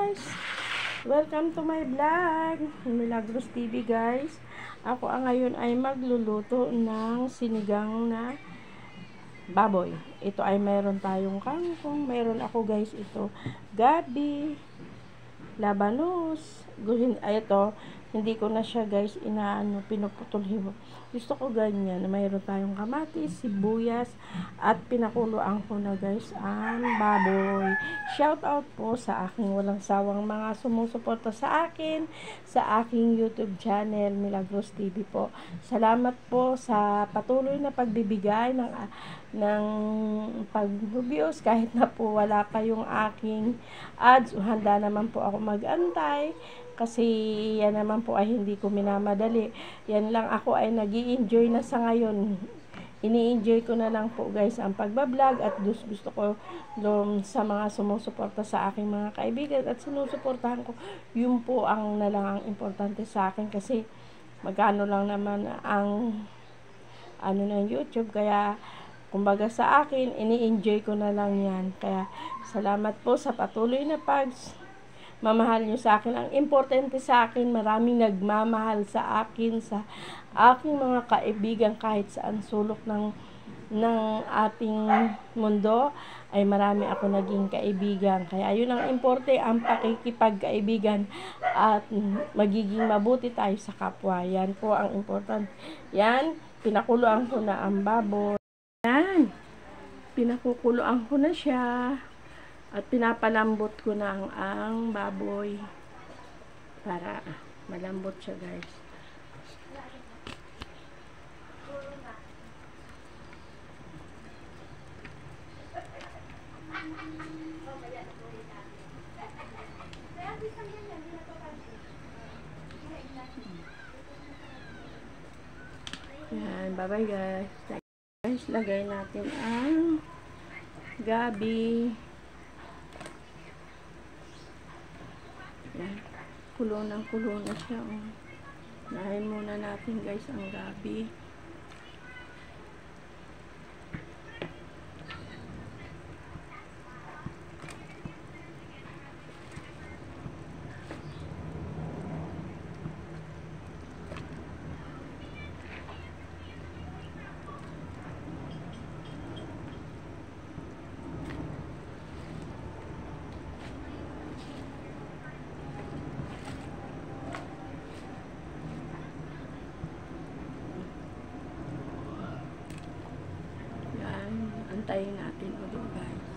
guys! Welcome to my vlog, Milagros TV guys. Ako ngayon ay magluluto ng sinigang na baboy. Ito ay meron tayong kangkong, meron ako guys ito gabi, labanos, ito hindi ko na siya guys pinuputol-himo. Gusto ko ganyan, mayroon tayong kamatis, sibuyas, at pinakuluan ko na guys ang baboy. Shout out po sa aking walang sawang mga sumusuporta sa akin, sa aking YouTube channel, Milagros TV po. Salamat po sa patuloy na pagbibigay ng pag-views kahit na po wala pa yung aking ads. Handa naman po ako mag-antay kasi yan naman po ay hindi ko minamadali. Yan lang, ako ay nag-i-enjoy na sa ngayon. Ini-enjoy ko na lang po guys ang pagbablog at gusto ko sa mga sumusuporta sa aking mga kaibigan at sinusuportahan ko. Yun po ang nalang ang importante sa akin kasi magkano lang naman ang ng YouTube, kaya kumbaga sa akin, ini-enjoy ko na lang yan. Kaya salamat po sa patuloy na mamahal nyo sa akin. Ang importante sa akin, maraming nagmamahal sa akin, sa aking mga kaibigan kahit saan sulok ng ating mundo ay marami ako naging kaibigan. Kaya yun ang importante, ang pakikipagkaibigan at magiging mabuti tayo sa kapwa. Yan po ang importante. Yan, pinakuluan ko na ang baboy. Yan, pinakukuluan ko na siya. At pinapalambot ko na ang baboy para malambot siya guys. Yan, bye-bye guys. Guys, lagay natin ang gabi. Yan. Kulo na siya. Nahin muna natin guys ang gabi. Antayin natin ulit guys.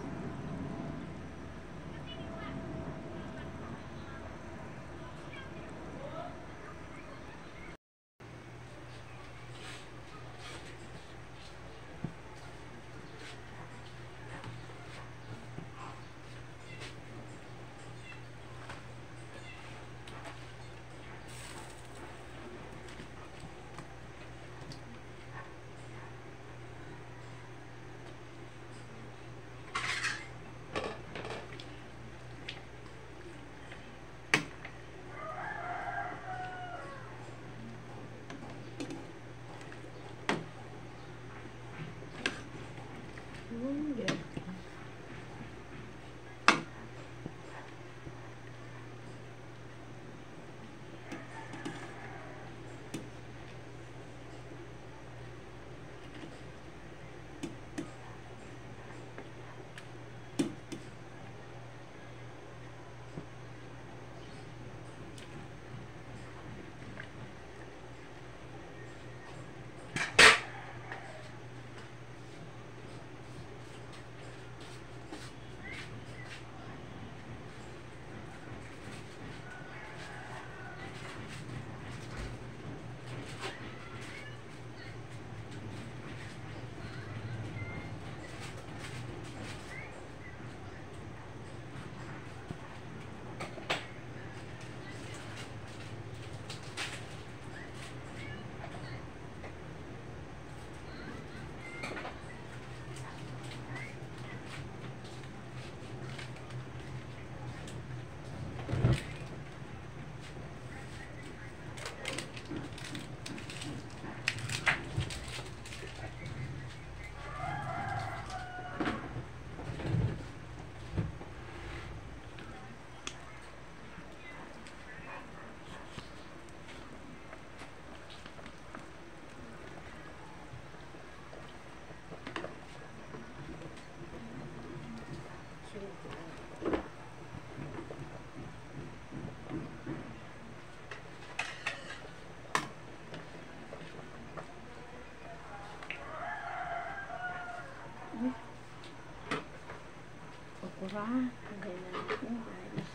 taba. Lagay na natin guys.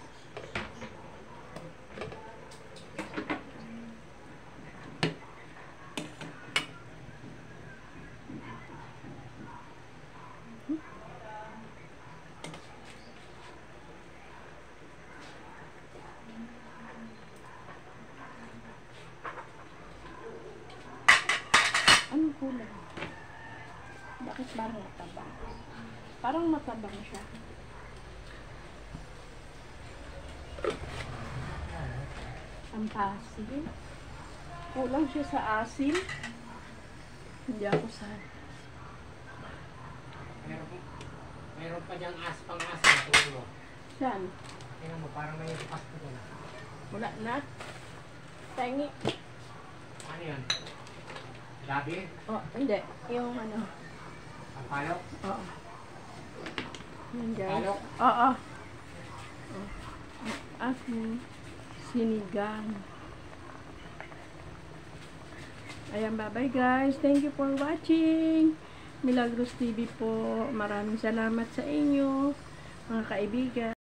Anong kulay? Bakit parang mataba? Parang matabang siya. Ang asin. Kulang siya sa asin. Hindi ako sa... Meron pa diyang pang-asin. Tulo. Saan? Tingnan mo, parang may pasto doon. Wala na. Tangi. Ano yan? Gabi? Oh, hindi. Yung ano. Ang palok? Oo. Yan guys. Palok? Oo. Asin. Sinigang. Ayan, bye-bye guys. Thank you for watching. Milagros TV po. Maraming salamat sa inyo, mga kaibigan.